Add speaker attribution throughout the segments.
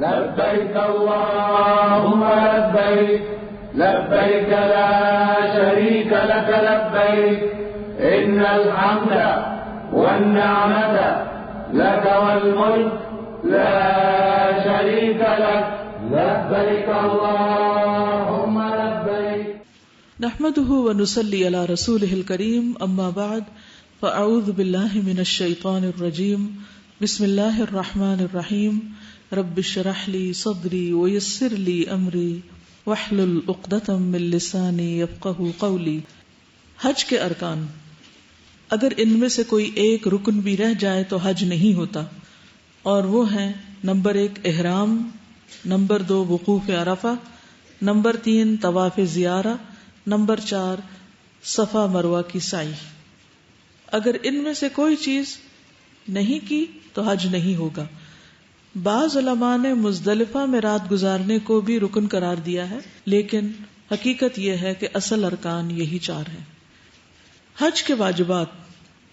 Speaker 1: لبيك اللهم لبيك لبيك لا شريك لك لبيك إن الحمد والنعمة لك والملك لا شريك لك لبيك اللهم لبيك.
Speaker 2: نحمده ونصلي على رسوله الكريم، اما بعد فاعوذ بالله من الشيطان الرجيم. بسم الله الرحمن الرحيم. رب اشرح لي صدري ويسر لي امري واحلل عقدة من لساني يفقهوا قولي. حج کے ارکان، اگر ان میں سے کوئی ایک رکن بھی رہ جائے تو حج نہیں ہوتا، اور وہ ہیں: نمبر 1 احرام، نمبر 2 وقوف عرفہ، نمبر 3 طواف زیارہ، نمبر 4 صفا مروہ کی سعی. اگر ان میں سے کوئی چیز نہیں کی تو حج نہیں ہوگا. بعض علماء نے مزدلفہ میں رات گزارنے کو بھی رکن قرار دیا ہے، لیکن حقیقت یہ ہے کہ اصل ارکان یہی 4 ہیں. حج کے واجبات: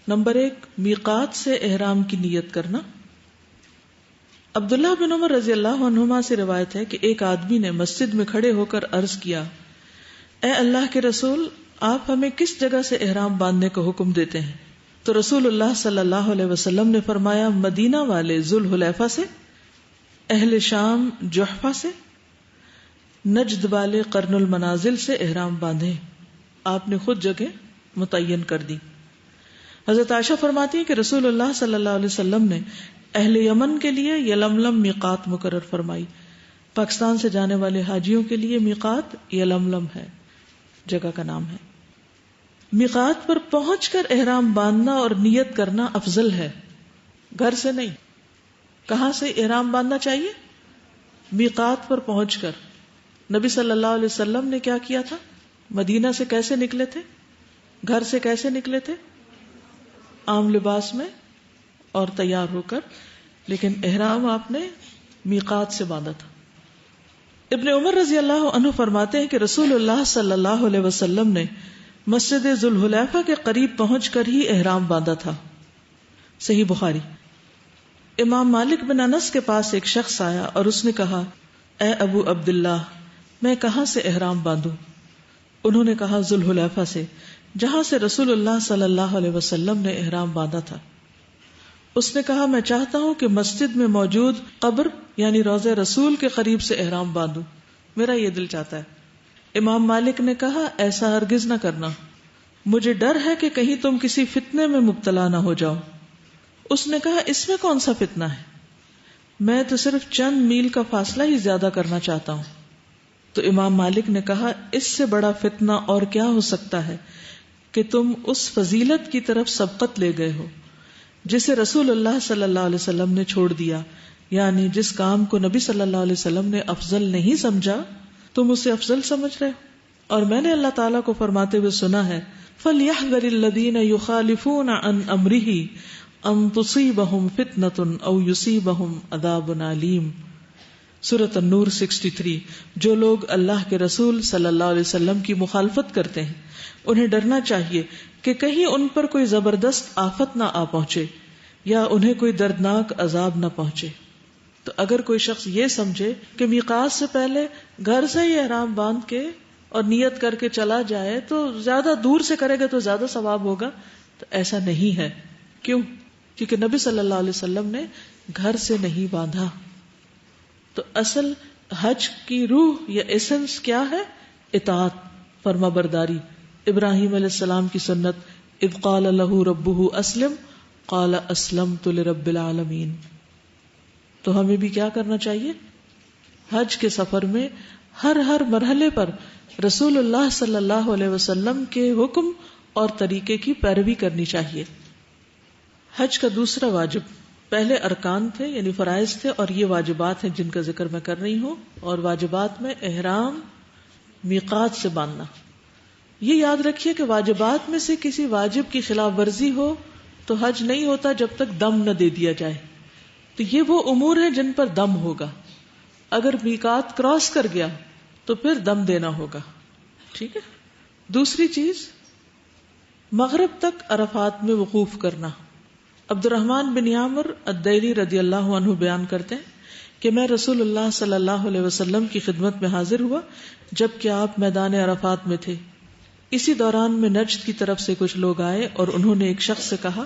Speaker 2: نمبر 1 میقات سے احرام کی نیت کرنا. عبداللہ بن عمر رضی اللہ عنہما سے روایت ہے کہ ایک آدمی نے مسجد میں کھڑے ہو کر عرض کیا: اے اللہ کے رسول، آپ ہمیں کس جگہ سے احرام باندھنے کا حکم دیتے ہیں؟ تو رسول اللہ صلی اللہ علیہ وسلم نے فرمایا: مدینہ والے ذوالحلیفہ سے، اہل شام جحفہ سے، نجد والے قرن المنازل سے احرام باندھیں. آپ نے خود جگہ متعین کر دی. حضرت عائشہ فرماتی ہے کہ رسول اللہ صلی اللہ علیہ وسلم نے اہل یمن کے لیے یلملم میقات مقرر فرمائی. پاکستان سے جانے والے حاجیوں کے لیے میقات یلملم ہے، جگہ کا نام ہے. میقات پر پہنچ کر احرام باندھنا اور نیت کرنا افضل ہے، گھر سے نہیں. کہاں سے احرام باندھنا چاہیے؟ میقات پر پہنچ کر. نبی صلی اللہ علیہ وسلم نے کیا کیا تھا؟ مدینہ سے کیسے نکلے تھے؟ گھر سے کیسے نکلے تھے؟ عام لباس میں اور تیار ہو کر، لیکن احرام آپ نے میقات سے باندھا تھا. ابن عمر رضی اللہ عنہ فرماتے ہیں کہ رسول اللہ صلی اللہ علیہ وسلم نے مسجد ذوالحلیفہ کے قریب پہنچ کر ہی احرام باندھا تھا. صحیح بخاری. امام مالک بن انس کے پاس ایک شخص آیا اور اس نے کہا: اے ابو عبداللہ، میں کہاں سے احرام باندھوں؟ انہوں نے کہا: ذوالحلیفہ سے، جہاں سے رسول اللہ صلی اللہ علیہ وسلم نے احرام باندھا تھا. اس نے کہا: میں چاہتا ہوں کہ مسجد میں موجود قبر یعنی روضہ رسول کے قریب سے احرام باندھوں، میرا یہ دل چاہتا ہے. امام مالک نے کہا: ایسا ہرگز نہ کرنا، مجھے ڈر ہے کہ کہیں تم کسی فتنے میں مبتلا نہ ہو جاؤ. اس نے کہا: اس میں کون سا فتنہ ہے؟ میں تو صرف چند میل کا فاصلہ ہی زیادہ کرنا چاہتا ہوں. تو امام مالک نے کہا: اس سے بڑا فتنہ اور کیا ہو سکتا ہے کہ تم اس فضیلت کی طرف سبقت لے گئے ہو جسے رسول اللہ صلی اللہ علیہ وسلم نے چھوڑ دیا، یعنی جس کام کو نبی صلی اللہ علیہ وسلم نے افضل نہیں سمجھا تم اسے افضل سمجھ رہے ہو. اور میں نے اللہ تعالیٰ کو فرماتے ہوئے سنا ہے: فَلْيَحْذَرِ الَّذِينَ يُخَالِفُونَ عَنْ أَمْرِهِ أَن تُصِيبَهُمْ فِتْنَةٌ أَوْ يُصِيبَهُمْ عَذَابٌ أَلِيمٌ. سورۃ النور 63. جو لوگ اللہ کے رسول صلی اللہ علیہ وسلم کی مخالفت کرتے ہیں انہیں ڈرنا چاہیے کہ کہیں ان پر کوئی زبردست آفت نہ آ پہنچے یا انہیں کوئی دردناک عذاب نہ پہنچے. تو اگر کوئی شخص یہ سمجھے کہ میقات سے پہلے گھر سے ہی احرام باندھ کے اور نیت کر کے چلا جائے تو زیادہ دور سے کرے گا تو زیادہ ثواب ہوگا، تو ایسا نہیں ہے. کیوں؟ کیونکہ نبی صلی اللہ علیہ وسلم نے گھر سے نہیں باندھا. تو اصل حج کی روح یا ایسنس کیا ہے؟ اطاعت، فرما برداری. ابراہیم علیہ السلام کی سنت: اذ قال له ربه اسلم قال اسلمت لرب العالمین. تو ہمیں بھی کیا کرنا چاہیے؟ حج کے سفر میں ہر مرحلے پر رسول اللہ صلی اللہ علیہ وسلم کے حکم اور طریقے کی پیروی کرنی چاہیے. حج کا دوسرا واجب، پہلے ارکان تھے یعنی فرائض تھے، اور یہ واجبات ہیں جن کا ذکر میں کر رہی ہوں. اور واجبات میں احرام میقات سے باندھنا. یہ یاد رکھیے کہ واجبات میں سے کسی واجب کی خلاف ورزی ہو تو حج نہیں ہوتا جب تک دم نہ دے دیا جائے. تو یہ وہ امور ہیں جن پر دم ہوگا. اگر میقات کراس کر گیا تو پھر دم دینا ہوگا. ٹھیک ہے. دوسری چیز، مغرب تک عرفات میں وقوف کرنا. عبد الرحمن بن عامر الدیلی رضی اللہ عنہ بیان کرتے ہیں کہ میں رسول اللہ صلی اللہ علیہ وسلم کی خدمت میں حاضر ہوا جب کہ آپ میدان عرفات میں تھے. اسی دوران میں نجد کی طرف سے کچھ لوگ آئے اور انہوں نے ایک شخص سے کہا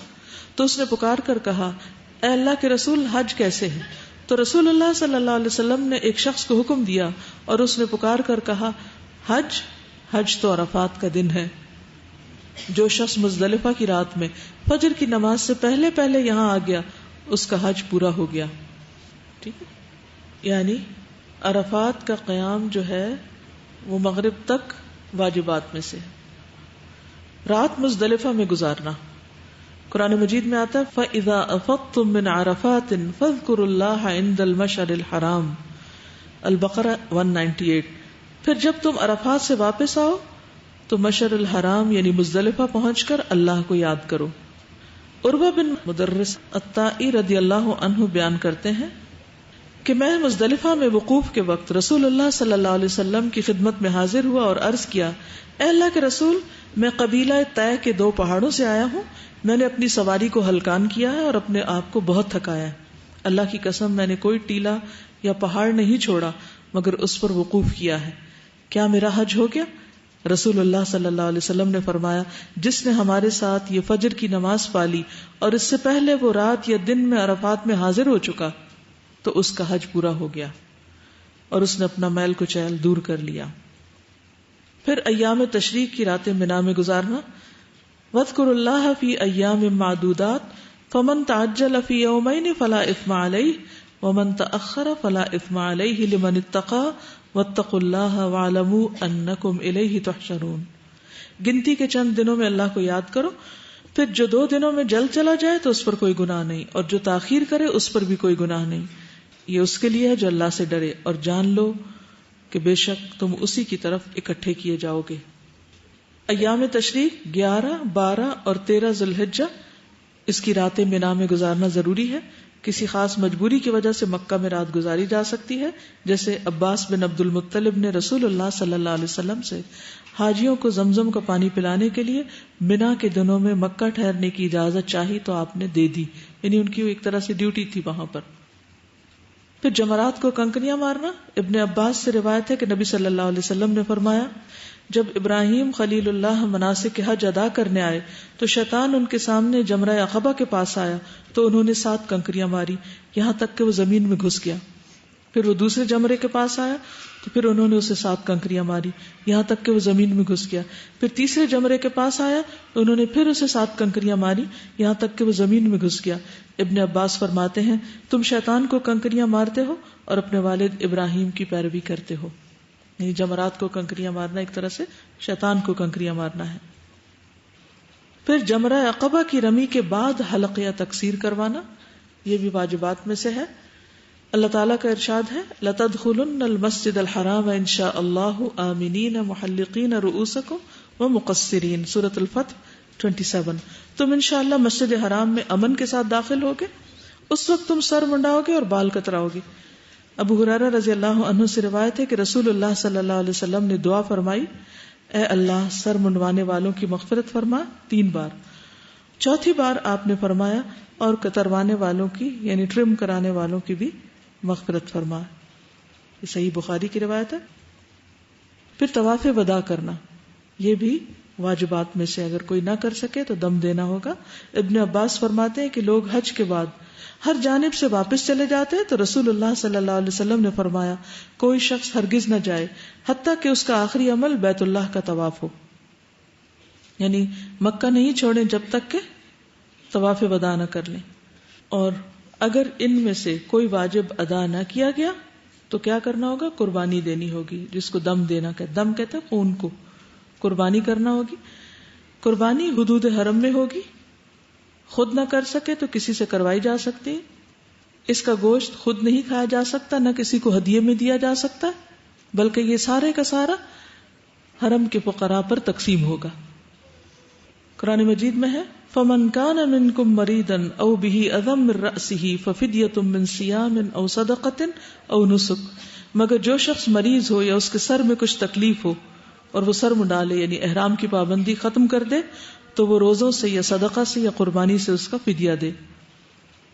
Speaker 2: تو اس نے پکار کر کہا اے اللہ کے رسول حج کیسے ہے؟ تو رسول اللہ صلی اللہ علیہ وسلم نے ایک شخص کو حکم دیا اور اس نے پکار کر کہا حج تو عرفات کا دن ہے. جو شخص مزدلفہ کی رات میں فجر کی نماز سے پہلے پہلے یہاں آ گیا اس کا حج پورا ہو گیا. ٹھیک ہے، یعنی عرفات کا قیام جو ہے وہ مغرب تک واجبات میں سے، رات مزدلفہ میں گزارنا. قرآن مجید میں آتا ہے فَإِذَا أَفَضْتُم مِّنْ عَرَفَاتٍ فَاذْكُرُوا اللَّهَ عِندَ الْمَشْعَرِ الْحَرَامِ، البقرہ 198. پھر جب تم عرفات سے واپس آؤ تو مشعر الحرام یعنی مزدلفہ پہنچ کر اللہ کو یاد کرو. عروہ بن مدرس الطائی رضی اللہ عنہ بیان کرتے ہیں کہ میں مزدلفہ میں وقوف کے وقت رسول اللہ صلی اللہ علیہ وسلم کی خدمت میں حاضر ہوا اور عرض کیا اے اللہ کے رسول، میں قبیلہ طے کے 2 پہاڑوں سے آیا ہوں. میں نے اپنی سواری کو ہلکان کیا ہے اور اپنے آپ کو بہت تھکایا ہے. اللہ کی قسم میں نے کوئی ٹیلا یا پہاڑ نہیں چھوڑا مگر اس پر وقوف کیا ہے. کیا میرا حج ہو گیا؟ رسول اللہ صلی اللہ علیہ وسلم نے فرمایا جس نے ہمارے ساتھ یہ فجر کی نماز پالی اور اس سے پہلے وہ رات یا دن میں عرفات میں حاضر ہو چکا تو اس کا حج پورا ہو گیا اور اس نے اپنا میل کچیل دور کر لیا. پھر ایام تشریق کی راتیں منا میں گزارنا. وَاذْكُرُوا اللَّهَ فِي أَيَّامٍ مَّعْدُودَاتٍ فَمَن تَعَجَّلَ فِي يَوْمَيْنِ فَلَا إِثْمَ عَلَيْهِ وَمَن تَأَخَّرَ فَلَا إِثْمَ عَلَيْهِ لِمَنِ اتَّقَىٰ وَاتَّقُوا اللَّهَ وَاعْلَمُوا أَنَّكُمْ إِلَيْهِ تُحْشَرُونَ. گنتی کے چند دنوں میں اللہ کو یاد کرو، پھر جو 2 دنوں میں جلد چلا جائے تو اس پر کوئی گناہ نہیں اور جو تاخیر کرے اس پر بھی کوئی گناہ نہیں. یہ اس کے لیے ہے جو اللہ سے ڈرے اور جان لو کہ بے شک تم اسی کی طرف اکٹھے کیے جاؤ گے. ایام تشریق 11، 12 اور 13 ذی الحجہ اس کی راتیں مینا میں گزارنا ضروری ہے. کسی خاص مجبوری کی وجہ سے مکہ میں رات گزاری جا سکتی ہے، جیسے عباس بن عبد المطلب نے رسول اللہ صلی اللہ علیہ وسلم سے حاجیوں کو زمزم کا پانی پلانے کے لیے مینا کے دنوں میں مکہ ٹھہرنے کی اجازت چاہی تو آپ نے دے دی، یعنی ان کی ایک طرح سے ڈیوٹی تھی وہاں پر. پھر جمرات کو کنکریاں مارنا. ابن عباس سے روایت ہے کہ نبی صلی اللہ علیہ وسلم نے فرمایا جب ابراہیم خلیل اللہ مناسک کے حج ادا کرنے آئے تو شیطان ان کے سامنے جمرہ عقبہ کے پاس آیا تو انہوں نے 7 کنکریاں ماری یہاں تک کہ وہ زمین میں گھس گیا. پھر وہ دوسرے جمرے کے پاس آیا تو پھر انہوں نے اسے 7 کنکریاں ماری یہاں تک کہ وہ زمین میں گھس گیا. پھر تیسرے جمرے کے پاس آیا تو انہوں نے پھر اسے 7 کنکریاں ماری یہاں تک کہ وہ زمین میں گھس گیا. ابن عباس فرماتے ہیں تم شیطان کو کنکریاں مارتے ہو اور اپنے والد ابراہیم کی پیروی کرتے ہو. یعنی جمرات کو کنکریاں مارنا ایک طرح سے شیطان کو کنکریاں مارنا ہے. پھر جمرہ عقبہ کی رمی کے بعد حلق یا تکسیر کروانا، یہ بھی واجبات میں سے ہے. اللہ تعالیٰ کا ارشاد ہے لَتَدْخُلُنَّ الْمَسْجِدَ الْحَرَامَ إِنْ شَاءَ اللَّهُ آمِنِينَ مُحَلِّقِينَ رُؤُوسَكُمْ وَمُقَصِّرِينَ. سورۃ الفتح 27. تم انشاءاللہ مسجد حرام میں امن کے ساتھ داخل ہوگے، اس وقت تم سر منڈاؤ گے اور بال کتراؤ گے. ابو ہریرہ رضی اللہ عنہ سے روایت ہے کہ رسول اللہ صلی اللہ علیہ وسلم نے دعا فرمائی اے اللہ سر منڈوانے والوں کی مغفرت فرما 3 بار. چوتھی بار آپ نے فرمایا اور کتروانے والوں کی یعنی ٹرم کرانے والوں کی بھی مغفرت فرما. یہ صحیح بخاری کی روایت ہے. پھر طواف وداع کرنا، یہ بھی واجبات میں سے، اگر کوئی نہ کر سکے تو دم دینا ہوگا. ابن عباس فرماتے ہیں کہ لوگ حج کے بعد ہر جانب سے واپس چلے جاتے ہیں تو رسول اللہ صلی اللہ علیہ وسلم نے فرمایا کوئی شخص ہرگز نہ جائے حتیٰ کہ اس کا آخری عمل بیت اللہ کا طواف ہو. یعنی مکہ نہیں چھوڑیں جب تک کہ طواف وداع نہ کر لیں. اور اگر ان میں سے کوئی واجب ادا نہ کیا گیا تو کیا کرنا ہوگا؟ قربانی دینی ہوگی، جس کو دم دینا کہتے. دم کہتے ہیں خون کو. قربانی کرنا ہوگی. قربانی حدود حرم میں ہوگی. خود نہ کر سکے تو کسی سے کروائی جا سکتی. اس کا گوشت خود نہیں کھایا جا سکتا، نہ کسی کو ہدیے میں دیا جا سکتا، بلکہ یہ سارے کا سارا حرم کے فقراء پر تقسیم ہوگا. قرآن مجید میں ہے فَمَنْ كَانَ مِنْكُمْ مَرِيضًا أَوْ بِهِ أَذًى مِّن رَأْسِهِ فَفِدْيَةٌ مِّن صِيَامٍ أَوْ صَدَقَةٍ أَوْ نُسُكٍ. مگر جو شخص مریض ہو یا اس کے سر میں کچھ تکلیف ہو اور وہ سر منڈا لے یعنی احرام کی پابندی ختم کر دے تو وہ روزوں سے یا صدقہ سے یا قربانی سے اس کا فدیہ دے.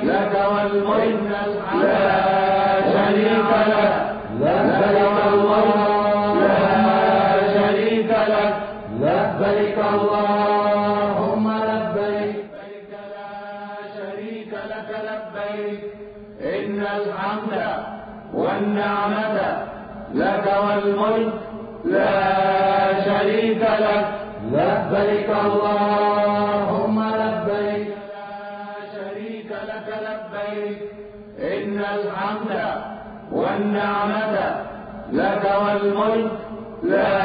Speaker 1: لك والملك لا شريك لك لبيك اللهم لا شريك لك لبيك اللهم لبيك لا شريك لك لبيك إن الحمد والنعمة لك والملك لا شريك لك لبيك اللهم لبيك لبيك إن الحمد والنعمة لك والملك لا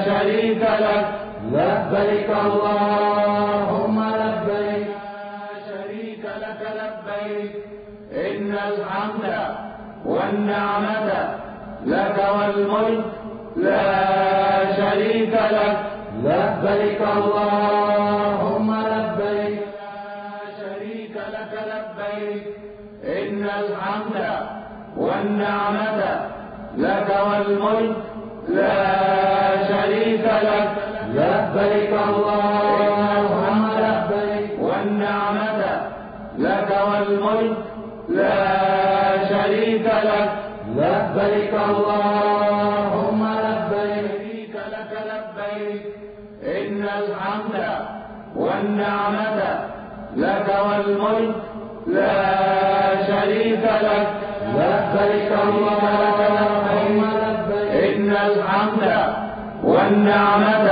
Speaker 1: شريك لك لبيك اللهم لبيك لا شريك لك لبيك إن الحمد والنعمة لك والملك لا شريك لك لبيك اللهم لبيك لبيك إن الحمد والنعمة لك والملك لا شريك لك لبيك اللهم لبيك والنعمة لك والملك لا شريك لك لبيك اللهم لبيك لك لبيك إن الحمد والنعمة لك والملك لا شريك لك لبيك اللهم لبيك إن الحمد والنعمة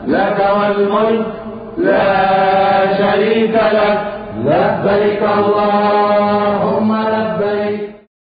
Speaker 1: لك والملك لا شريك لك لبيك اللهم لبيك